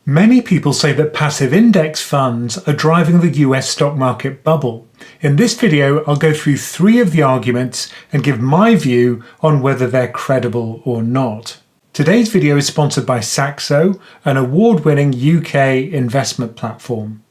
Many people say that passive index funds are driving the US stock market bubble. In this video, I'll go through 3 of the arguments and give my view on whether they're credible or not. Today's video is sponsored by Saxo, an award-winning UK investment platform.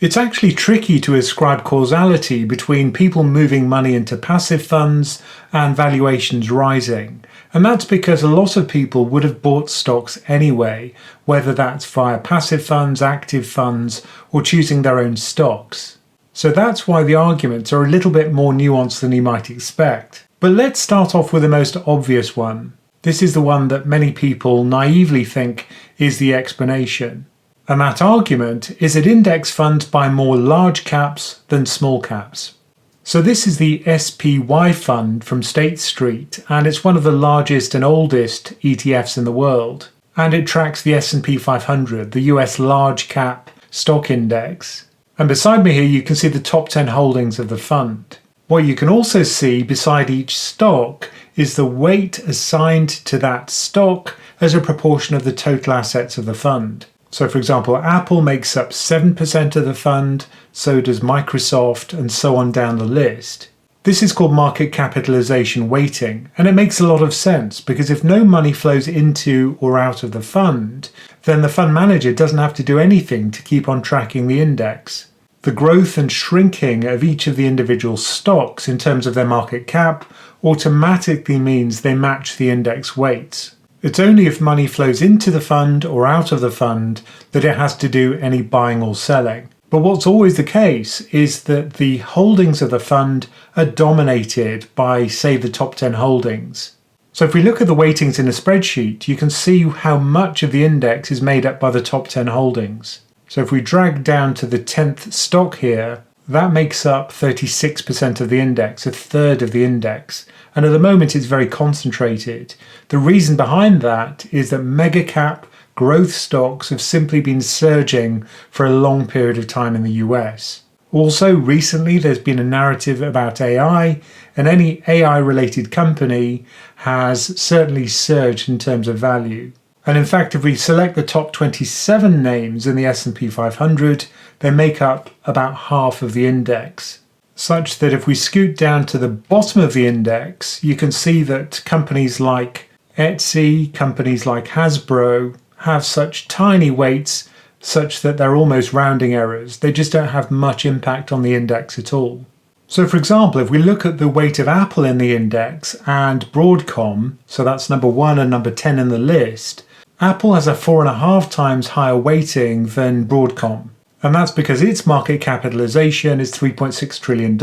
It's actually tricky to ascribe causality between people moving money into passive funds and valuations rising. And that's because a lot of people would have bought stocks anyway, whether that's via passive funds, active funds, or choosing their own stocks. So that's why the arguments are a little bit more nuanced than you might expect. But let's start off with the most obvious one. This is the one that many people naively think is the explanation. And that argument is that index funds buy more large caps than small caps. So this is the SPY fund from State Street, and it's one of the largest and oldest ETFs in the world. And it tracks the S&P 500, the US large cap stock index. And beside me here you can see the top 10 holdings of the fund. What you can also see beside each stock is the weight assigned to that stock as a proportion of the total assets of the fund. So for example, Apple makes up 7% of the fund, so does Microsoft, and so on down the list. This is called market capitalization weighting, and it makes a lot of sense because if no money flows into or out of the fund, then the fund manager doesn't have to do anything to keep on tracking the index. The growth and shrinking of each of the individual stocks in terms of their market cap automatically means they match the index weights. It's only if money flows into the fund or out of the fund that it has to do any buying or selling. But what's always the case is that the holdings of the fund are dominated by, say, the top 10 holdings. So if we look at the weightings in a spreadsheet, you can see how much of the index is made up by the top 10 holdings. So if we drag down to the 10th stock here, that makes up 36% of the index, a third of the index. And at the moment it's very concentrated. The reason behind that is that mega cap growth stocks have simply been surging for a long period of time in the US. Also, recently there's been a narrative about AI, and any AI related company has certainly surged in terms of value. And in fact, if we select the top 27 names in the S&P 500, they make up about half of the index. Such that if we scoot down to the bottom of the index, you can see that companies like Etsy, companies like Hasbro have such tiny weights such that they're almost rounding errors. They just don't have much impact on the index at all. So for example, if we look at the weight of Apple in the index and Broadcom, so that's number 1 and number 10 in the list, Apple has a 4.5 times higher weighting than Broadcom. And that's because its market capitalization is $3.6 trillion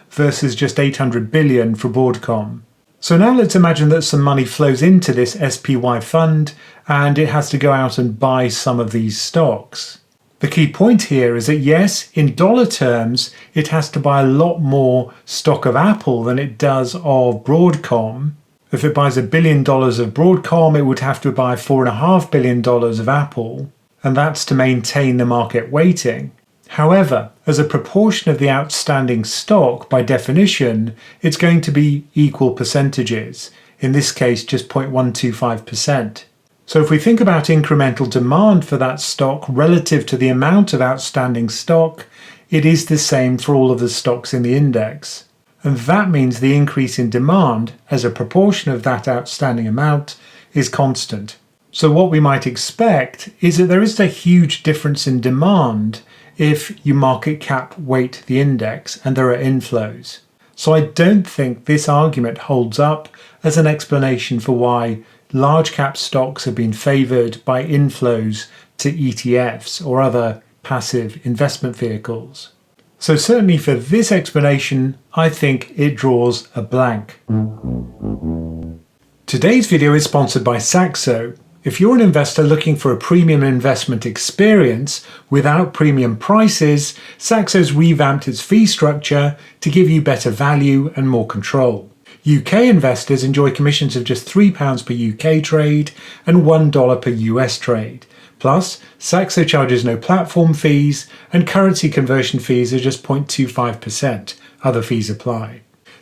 versus just $800 billion for Broadcom. So now let's imagine that some money flows into this SPY fund and it has to go out and buy some of these stocks. The key point here is that yes, in dollar terms, it has to buy a lot more stock of Apple than it does of Broadcom. If it buys $1 billion of Broadcom, it would have to buy $4.5 billion of Apple. And that's to maintain the market weighting. However, as a proportion of the outstanding stock, by definition, it's going to be equal percentages, in this case just 0.125%. So if we think about incremental demand for that stock relative to the amount of outstanding stock, it is the same for all of the stocks in the index. And that means the increase in demand as a proportion of that outstanding amount is constant. So what we might expect is that there is a huge difference in demand if you market cap weight the index and there are inflows. So I don't think this argument holds up as an explanation for why large cap stocks have been favoured by inflows to ETFs or other passive investment vehicles. So certainly for this explanation, I think it draws a blank. Today's video is sponsored by Saxo. If you're an investor looking for a premium investment experience without premium prices, Saxo's revamped its fee structure to give you better value and more control. UK investors enjoy commissions of just £3 per UK trade and $1 per US trade. Plus, Saxo charges no platform fees and currency conversion fees are just 0.25%. Other fees apply.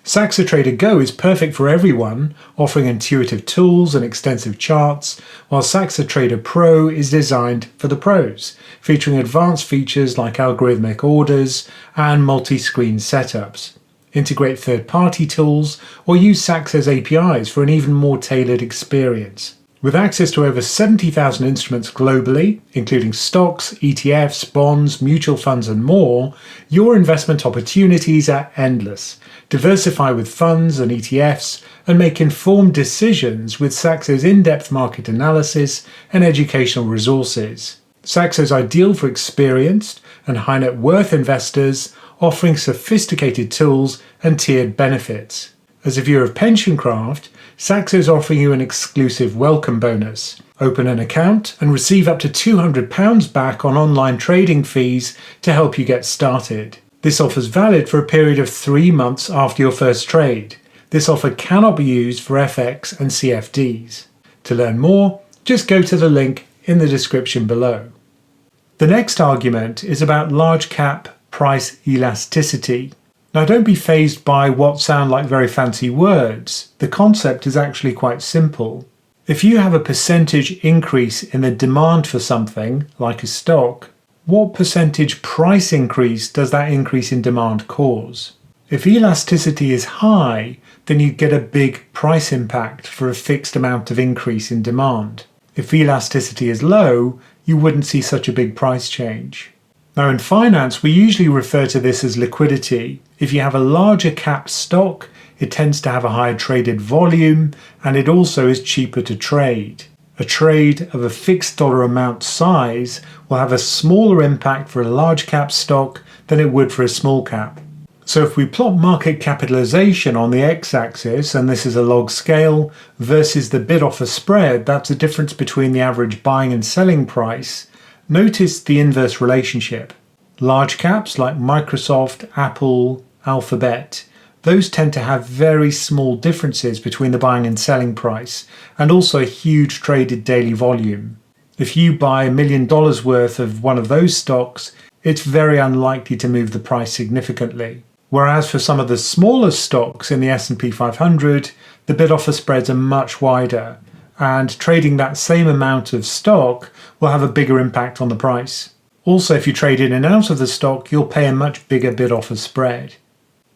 Saxo Trader Go is perfect for everyone, offering intuitive tools and extensive charts, while Saxo Trader Pro is designed for the pros, featuring advanced features like algorithmic orders and multi-screen setups. Integrate third-party tools or use Saxo's APIs for an even more tailored experience. With access to over 70,000 instruments globally, including stocks, ETFs, bonds, mutual funds and more, your investment opportunities are endless. Diversify with funds and ETFs and make informed decisions with Saxo's in-depth market analysis and educational resources. Saxo is ideal for experienced and high net worth investors, offering sophisticated tools and tiered benefits. As a viewer of PensionCraft, Saxo is offering you an exclusive welcome bonus. Open an account and receive up to £200 back on online trading fees to help you get started. This offer is valid for a period of 3 months after your first trade. This offer cannot be used for FX and CFDs. To learn more, just go to the link in the description below. The next argument is about large cap price elasticity. Now don't be fazed by what sound like very fancy words. The concept is actually quite simple. If you have a percentage increase in the demand for something, like a stock, what percentage price increase does that increase in demand cause? If elasticity is high, then you get a big price impact for a fixed amount of increase in demand. If elasticity is low, you wouldn't see such a big price change. Now in finance, we usually refer to this as liquidity. If you have a larger cap stock, it tends to have a higher traded volume, and it also is cheaper to trade. A trade of a fixed dollar amount size will have a smaller impact for a large cap stock than it would for a small cap. So if we plot market capitalization on the x-axis, and this is a log scale, versus the bid-offer spread, that's the difference between the average buying and selling price, notice the inverse relationship. Large caps like Microsoft, Apple, Alphabet, those tend to have very small differences between the buying and selling price, and also a huge traded daily volume. If you buy $1 million worth of one of those stocks, it's very unlikely to move the price significantly. Whereas for some of the smaller stocks in the S&P 500, the bid-offer spreads are much wider, and trading that same amount of stock will have a bigger impact on the price. Also, if you trade in and out of the stock, you'll pay a much bigger bid-offer spread.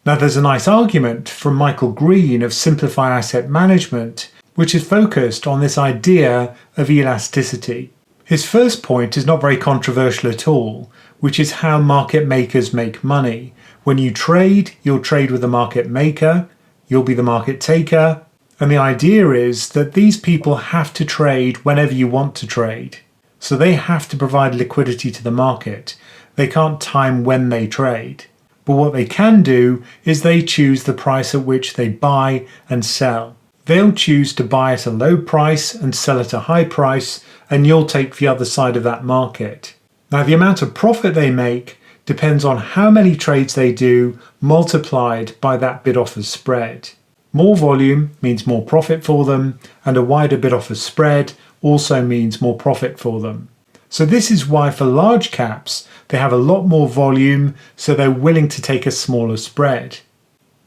Now there's a nice argument from Michael Green of Simplify Asset Management, which is focused on this idea of elasticity. His first point is not very controversial at all, which is how market makers make money. When you trade, you'll trade with the market maker, you'll be the market taker, and the idea is that these people have to trade whenever you want to trade. So they have to provide liquidity to the market. They can't time when they trade. But what they can do is they choose the price at which they buy and sell. They'll choose to buy at a low price and sell at a high price, and you'll take the other side of that market. Now the amount of profit they make depends on how many trades they do multiplied by that bid-offer spread. More volume means more profit for them, and a wider bid-offer spread also means more profit for them. So this is why for large caps, they have a lot more volume, so they're willing to take a smaller spread.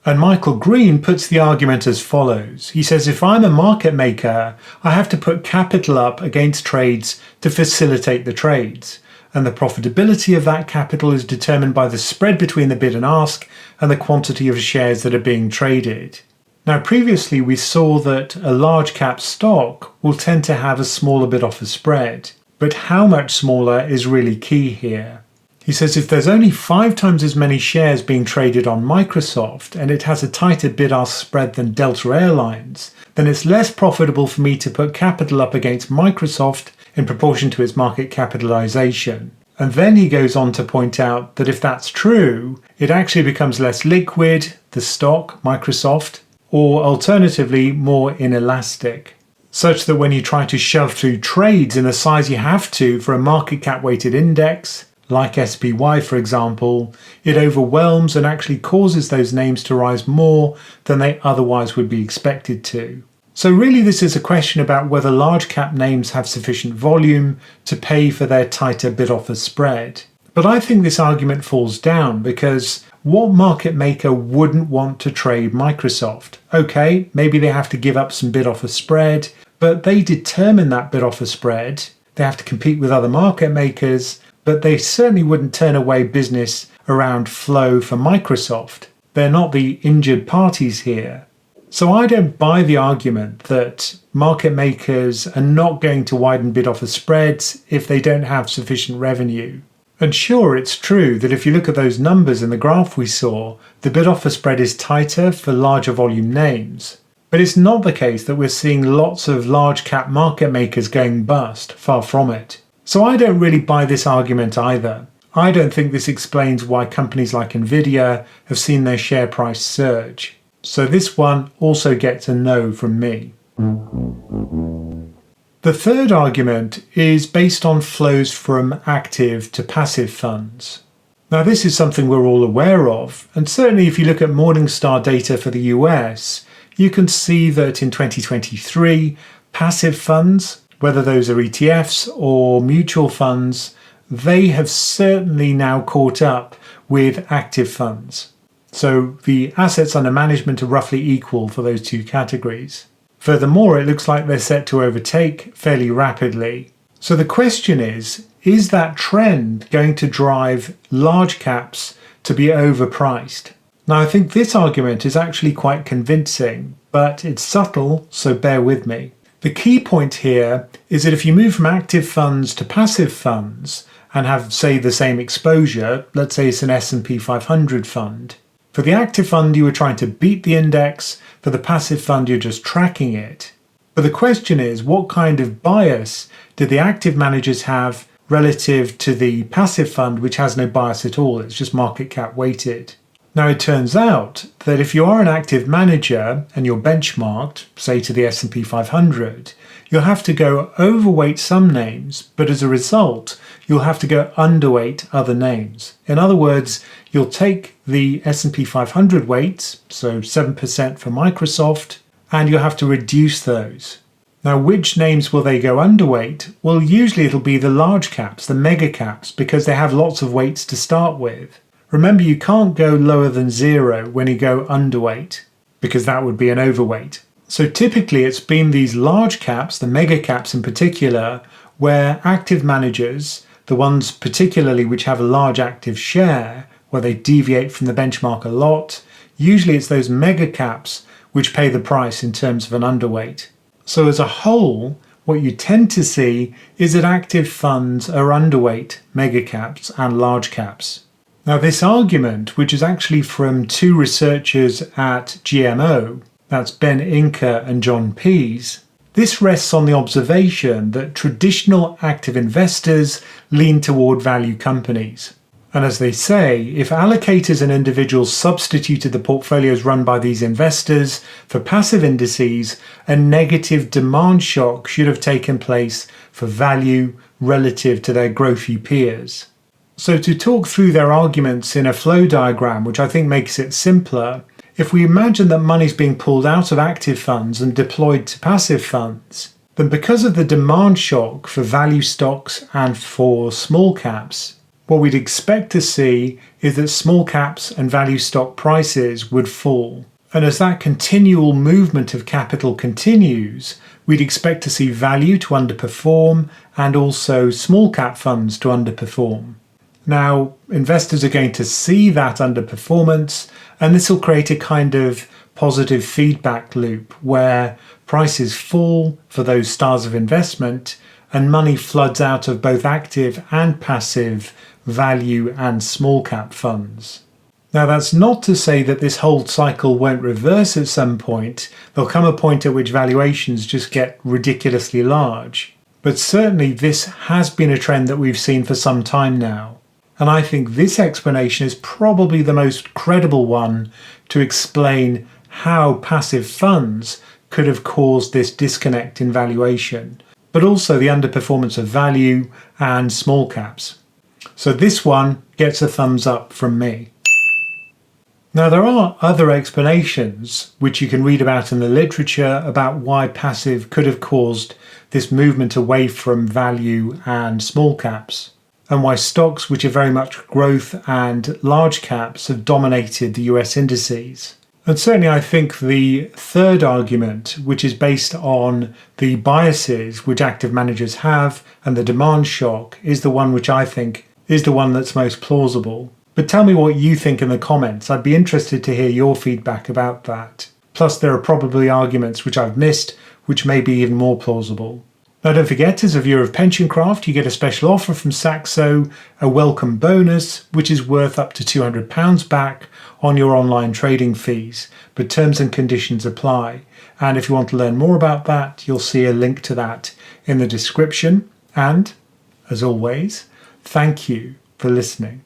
And Michael Green puts the argument as follows. He says, if I'm a market maker, I have to put capital up against trades to facilitate the trades. And the profitability of that capital is determined by the spread between the bid and ask and the quantity of shares that are being traded. Now previously we saw that a large cap stock will tend to have a smaller bid-offer spread, but how much smaller is really key here. He says if there's only 5 times as many shares being traded on Microsoft and it has a tighter bid-ask spread than Delta Airlines, then it's less profitable for me to put capital up against Microsoft in proportion to its market capitalization. And then he goes on to point out that if that's true, it actually becomes less liquid, the stock, Microsoft, or alternatively more inelastic, such that when you try to shove through trades in the size you have to for a market cap weighted index, like SPY for example, it overwhelms and actually causes those names to rise more than they otherwise would be expected to. So really this is a question about whether large cap names have sufficient volume to pay for their tighter bid-offer spread. But I think this argument falls down because what market maker wouldn't want to trade Microsoft? Okay, maybe they have to give up some bid-offer spread, but they determine that bid-offer spread. They have to compete with other market makers, but they certainly wouldn't turn away business around flow for Microsoft. They're not the injured parties here. So I don't buy the argument that market makers are not going to widen bid-offer spreads if they don't have sufficient revenue. And sure, it's true that if you look at those numbers in the graph we saw, the bid-offer spread is tighter for larger volume names. But it's not the case that we're seeing lots of large cap market makers going bust, far from it. So I don't really buy this argument either. I don't think this explains why companies like Nvidia have seen their share price surge. So this one also gets a no from me. The third argument is based on flows from active to passive funds. Now this is something we're all aware of, and certainly if you look at Morningstar data for the US, you can see that in 2023, passive funds, whether those are ETFs or mutual funds, they have certainly now caught up with active funds. So the assets under management are roughly equal for those two categories. Furthermore, it looks like they're set to overtake fairly rapidly. So the question is that trend going to drive large caps to be overpriced? Now, I think this argument is actually quite convincing, but it's subtle, so bear with me. The key point here is that if you move from active funds to passive funds and have, say, the same exposure, let's say it's an S&P 500 fund, for the active fund you were trying to beat the index, for the passive fund you're just tracking it. But the question is, what kind of bias do the active managers have relative to the passive fund, which has no bias at all? It's just market cap weighted. Now, it turns out that if you are an active manager and you're benchmarked, say to the S&P 500, you'll have to go overweight some names, but as a result, you'll have to go underweight other names. In other words, you'll take the S&P 500 weights, so 7% for Microsoft, and you'll have to reduce those. Now, which names will they go underweight? Well, usually it'll be the large caps, the mega caps, because they have lots of weights to start with. Remember, you can't go lower than 0 when you go underweight, because that would be an overweight. So typically it's been these large caps, the mega caps in particular, where active managers, the ones particularly which have a large active share, where they deviate from the benchmark a lot, usually it's those mega caps which pay the price in terms of an underweight. So as a whole, what you tend to see is that active funds are underweight mega caps and large caps. Now, this argument, which is actually from two researchers at GMO, that's Ben Inker and John Pease, this rests on the observation that traditional active investors lean toward value companies. And as they say, if allocators and individuals substituted the portfolios run by these investors for passive indices, a negative demand shock should have taken place for value relative to their growthy peers. So to talk through their arguments in a flow diagram, which I think makes it simpler, if we imagine that money's being pulled out of active funds and deployed to passive funds, then because of the demand shock for value stocks and for small caps, what we'd expect to see is that small caps and value stock prices would fall. And as that continual movement of capital continues, we'd expect to see value to underperform and also small cap funds to underperform. Now, investors are going to see that underperformance, and this will create a kind of positive feedback loop where prices fall for those styles of investment and money floods out of both active and passive value and small cap funds. Now, that's not to say that this whole cycle won't reverse at some point. There'll come a point at which valuations just get ridiculously large. But certainly this has been a trend that we've seen for some time now. And I think this explanation is probably the most credible one to explain how passive funds could have caused this disconnect in valuation, but also the underperformance of value and small caps. So this one gets a thumbs up from me. Now, there are other explanations which you can read about in the literature about why passive could have caused this movement away from value and small caps. and why stocks which are very much growth and large caps have dominated the US indices. And certainly I think the third argument, which is based on the biases which active managers have and the demand shock, is the one which I think is the one that's most plausible. But tell me what you think in the comments. I'd be interested to hear your feedback about that. Plus there are probably arguments which I've missed, which may be even more plausible. Now don't forget, as a viewer of PensionCraft, you get a special offer from Saxo, a welcome bonus, which is worth up to £200 back on your online trading fees, but terms and conditions apply. And if you want to learn more about that, you'll see a link to that in the description. And, as always, thank you for listening.